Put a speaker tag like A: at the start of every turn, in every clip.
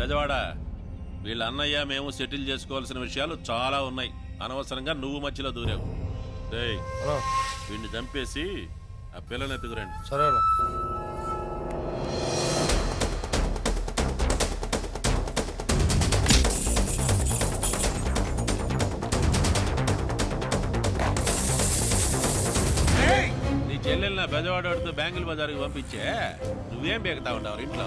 A: బెజవాడ, వీళ్ళ అన్నయ్య మేము సెటిల్ చేసుకోవాల్సిన విషయాలు చాలా ఉన్నాయి. అనవసరంగా నువ్వు మధ్యలో దూరావు. డేయ్, వీడిని చంపేసి ఆ పిల్లని ఎత్తుకురండి.
B: సరే
A: నీ చెల్లెల్ని బెజవాడతో బ్యాంగిల్ బజార్కి పంపించే నువ్వేం బేగుతా ఉంటావు ఇంట్లో?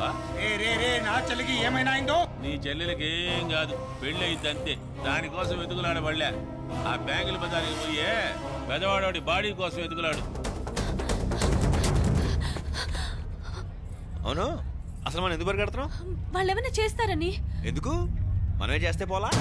C: నా చెల్లికి ఏమైనా అయిందో?
A: నీ చెల్లెలకి ఏం కాదు, పెళ్లి అయింది అంతే. దానికోసం వెతుకులాడబడలే. ఆ బ్యాంగిల్ బజార్కి పోయే బెజవాడోడి బాడీ కోసం వెతుకులాడు.
D: అవును, అసలు మనం ఎందుకు పరిగెడుతున్నాం?
E: వాళ్ళు ఏమైనా చేస్తారని.
D: ఎందుకు? మనమే చేస్తే పోలా?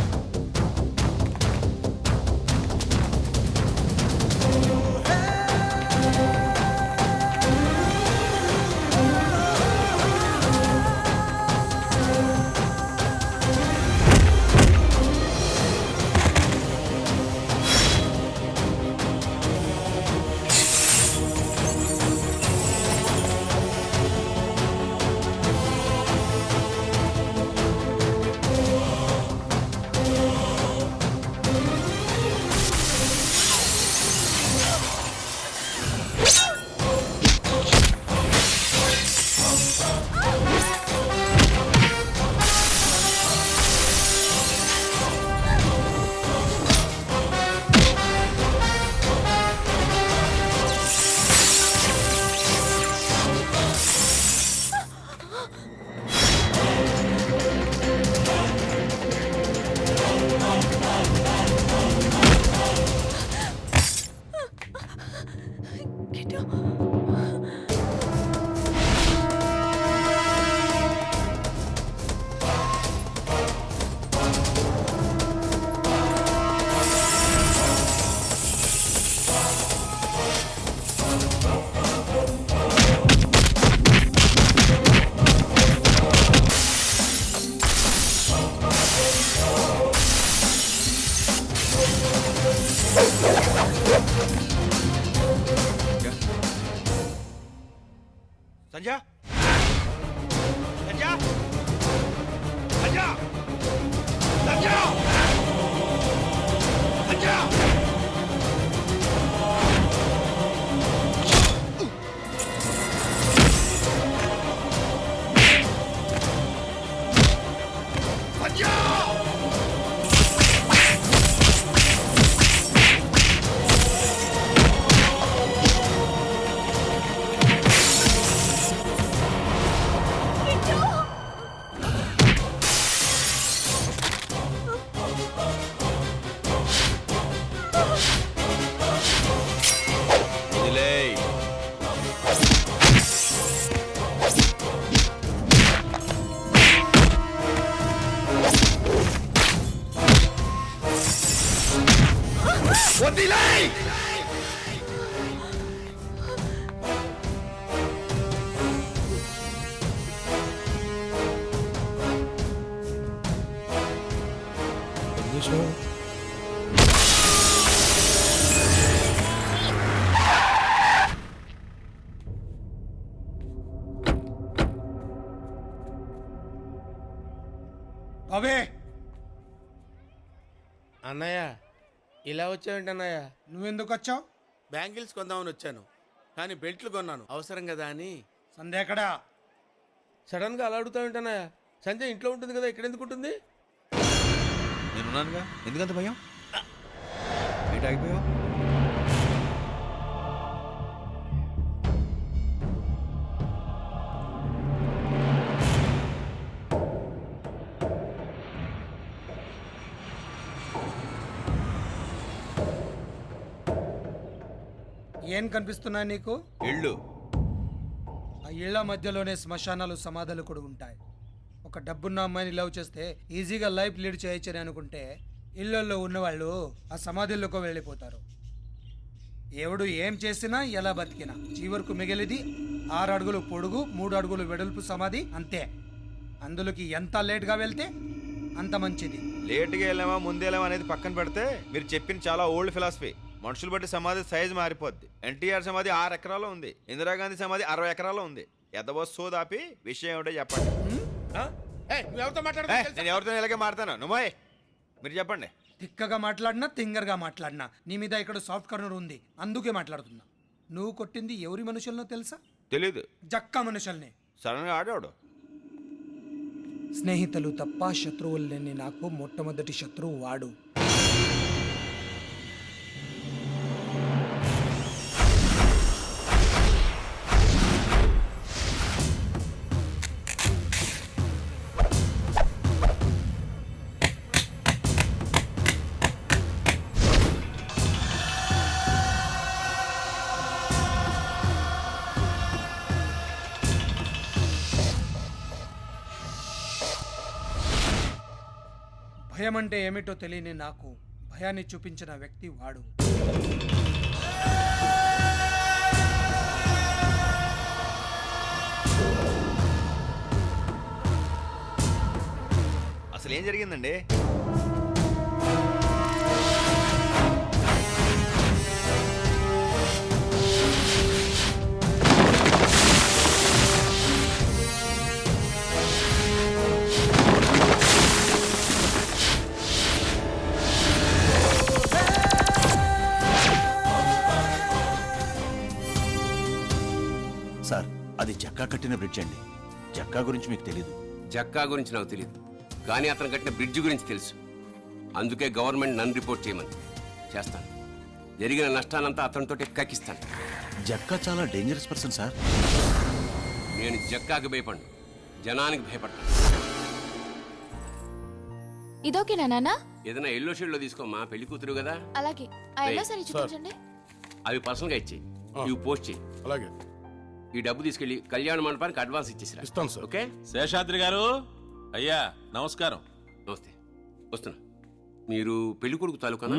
D: సంజయ్, సంజయ్, సంజయ్, సంజయ్, సంజయ్.
C: అవే
B: అన్నయ్య, ఇలా వచ్చావేంటి అన్నయ్య?
C: నువ్వెందుకు వచ్చావు?
B: బ్యాంగిల్స్ కొందామని వచ్చాను, కానీ బెల్ట్లు కొన్నాను, అవసరం కదా అని.
C: సంధ్య ఎక్కడా?
B: సడన్ గా అలా అడుగుతావేంటి అన్నయ్య? సంజయ్ ఇంట్లో ఉంటుంది కదా, ఇక్కడ ఎందుకు ఉంటుంది?
D: నేనున్నానుగా, ఎందుకంత భయం? ఏంటి ఆగిపోయావు?
C: ఏం కనిపిస్తున్నాయి నీకు?
D: ఇళ్ళు.
C: ఆ ఇళ్ల మధ్యలోనే శ్మశానాలు, సమాధులు కూడా ఉంటాయి. ఒక డబ్బున్న అమ్మాయిని లవ్ చేస్తే ఈజీగా లైఫ్ లీడ్ చేయొచ్చని అనుకుంటే ఇళ్లలో ఉన్నవాళ్ళు ఆ సమాధుల్లోకి వెళ్ళిపోతారు. ఎవడు ఏం చేసినా, ఎలా బతికినా చివరకు మిగిలిది 6 అడుగులు పొడుగు, 3 అడుగులు వెడల్పు సమాధి అంతే. అందులోకి ఎంత లేట్గా వెళ్తే అంత మంచిది.
D: లేట్గా వెళ్ళామా ముందేలామా అనేది పక్కన పెడితే మీరు చెప్పిన చాలా ఓల్డ్ ఫిలాసఫీ. మనుషులు బట్టి సమాధి సైజు మారిపోద్ది. ఎన్టీఆర్ సమాధి 6 ఎకరాల్లో ఉంది, ఇందిరాగాంధీ సమాధి 60 ఎకరాల్లో ఉంది. ఎదవో సోదాపి విషయం ఏమిటో చెప్పండి.
B: నువ్వెవరితో
D: నేను
B: మాట్లాడుతున్నావు
D: ఎవరితో ఇలాగే మాడతాను నువ్వే మీరు చెప్పండి.
C: తిక్కగా మాట్లాడినా తింగర్గా మాట్లాడినా నీ మీద ఇక్కడ సాఫ్ట్ కార్నర్ ఉంది, అందుకే మాట్లాడుతున్నా. నువ్వు కొట్టింది ఎవరి మనుషులనో తెలుసా?
D: తెలీదు.
C: జక్కా మనుషుల్ని.
D: సడన్ గా ఆడాడు.
C: స్నేహితులు తప్ప శత్రువులు లేని నాకు మొట్టమొదటి శత్రువు వాడు. భయం అంటే ఏమిటో తెలియని నాకు భయాన్ని చూపించిన వ్యక్తి వాడు.
D: అసలు ఏం జరిగిందండి?
E: సార్, అది జక్కా కట్టిన బ్రిడ్జ్ అండి. జక్కా గురించి మీకు తెలీదు.
F: జక్కా గురించి నాకు తెలియదు, కానీ అతను కట్టిన బ్రిడ్జ్ గురించి తెలుసు. అందుకే గవర్నమెంట్ నన్ను రిపోర్ట్ చేయమని చేస్తాను. జరిగిన నష్టానంతా అతనితో కక్కిస్తాను.
E: జక్కా చాలా డేంజరస్ పర్సన్ సార్.
F: నేను జక్కాకి భయపడ్ను, జనానికి భయపడతాను.
G: ఇదోకేనా నాన్న?
F: ఏదైనా ఎల్లో షేడ్లో తీసుకోమా, పెళ్లి కూతురు కదా.
G: అలాగే ఆ ఎల్లో సారీ చూపించండి.
F: అవి పర్సనల్గా ఇచ్చేయి, ఇవి పోస్ట్ చేయి.
H: అలాగే
F: ఈ డబ్బు తీసుకెళ్లి కళ్యాణ మండపానికి అడ్వాన్స్ ఇచ్చేసిరా.
H: ఇస్తాను సార్.
F: ఓకే.
A: శేషాద్రి గారు, అయ్యా నమస్కారం.
F: నమస్తే, వస్తున్నా. మీరు పెళ్లి కొడుకు తాలూకానా?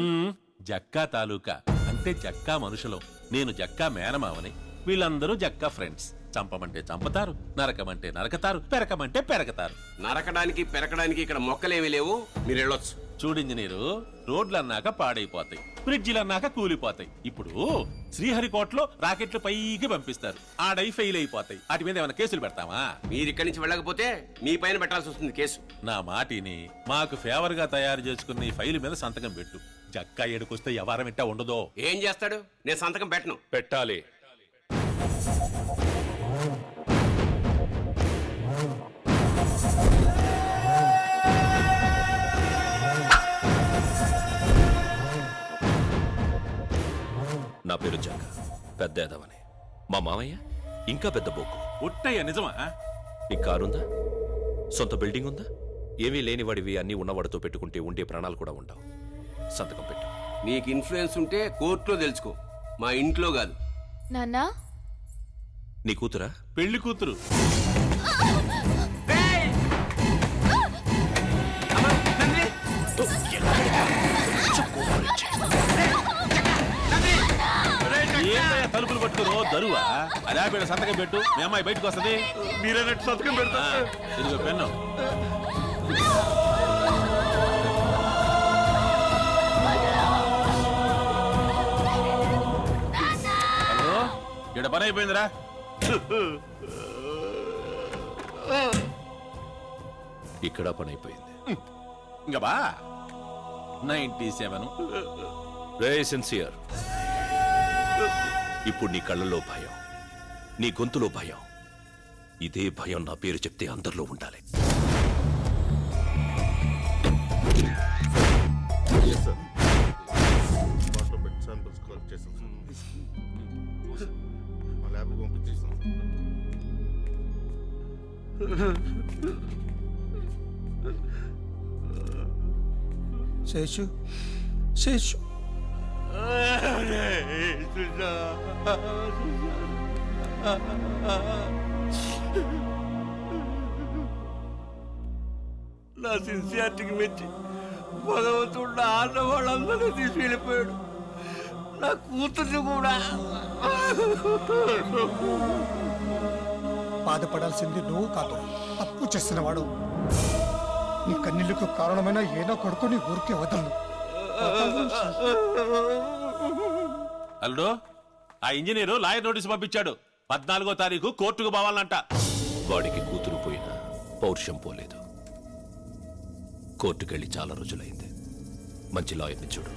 A: జక్కా తాలూకా అంటే జక్కా మనుషులు. నేను జక్కా మేనమావని, వీళ్ళందరూ జక్కా ఫ్రెండ్స్. చంపమంటే చంపతారు, నరకమంటే నరకతారు, పెరకమంటే పెరకతారు.
F: నరకడానికి పెరకడానికి ఇక్కడ మొక్కలేమీ లేవు, మీరు వెళ్ళొచ్చు.
A: చూడు ఇంజనీరు, రోడ్లన్నాక పాడైపోతాయి, బ్రిడ్జిలన్నాక కూలిపోతాయి. ఇప్పుడు శ్రీహరికోటలో రాకెట్లు పైకి పంపిస్తారు, ఆడై ఫెయిల్ అయిపోతాయి. వాటి మీద ఏమైనా కేసులు పెడతామా?
F: మీరు ఇక్కడి నుంచి వెళ్ళకపోతే మీ పైన పెట్టాల్సి వస్తుంది కేసు.
A: నా మాటిని మాకు ఫేవర్ గా తయారు చేసుకున్న ఈ ఫైల్ మీద సంతకం పెట్టు. జక్కా ఏడుకొస్తే వ్యవహారం ఇట్టా ఉండదో.
F: ఏం చేస్తాడు? నేను సంతకం పెట్టను.
H: పెట్టాలి.
I: నా పేరు జక్క, పెద్ద ఎదవని. మా మామయ్య ఇంకా పెద్ద బోకు.
A: ఉట్టయ్య నిజమా?
I: నీ కారుందా? సొంత బిల్డింగ్ ఉందా? ఏమీ లేనివాడివి అన్నీ ఉన్నవాడితో పెట్టుకుంటే ఉండే ప్రాణాలు కూడా ఉండవు. సంతకం పెట్టు.
F: నీకు ఇన్ఫ్లుయెన్స్ ఉంటే కోర్టులో తెలుసుకో, మా ఇంట్లో కాదు.
G: నాన్న,
I: నీ కూతురా?
A: పెళ్లి కూతురు. ఏంటయ్యా తలుపులు పట్టుకుని దరువా? అదే బిడ్డ సంతకం పెట్టు, మీ అమ్మాయి బయటకు వస్తుంది.
D: మీరే సంతకం పెడతా.
A: ఇదిగో పెన్ను. హలో, ఇక్కడ పని అయిపోయిందిరా.
I: ఇక్కడ పని అయిపోయింది.
A: ఇంకా బా 97.
I: రే సిన్సియర్, ఇప్పుడు నీ కళ్ళలో భయం, నీ గొంతులో భయం. ఇదే భయం నా పేరు చెప్తే అందరిలో ఉండాలి.
C: శేషు, శేషు,
B: నా సిన్సియారిటీకి మెచ్చి భగవంతుడు నా ఆన్న వాళ్ళందరూ తీసి వెళ్ళిపోయాడు. నా కూతురు కూడా.
C: బాధపడాల్సింది నువ్వు కాదు, తప్పు చేసినవాడు. నీ కన్నీళ్లకు కారణమైన ఏదో కొడుకు నీ ఊరికే వదలను.
A: అల్లుడు, ఆ ఇంజనీరు లాయర్ నోటీసు పంపించాడు. 14వ తారీఖు కోర్టుకు పోవాలంట.
I: వాడికి కూతురు పోయినా పౌరుషం పోలేదు. కోర్టుకెళ్ళి చాలా రోజులైంది. మంచి లాయర్ని చూడు.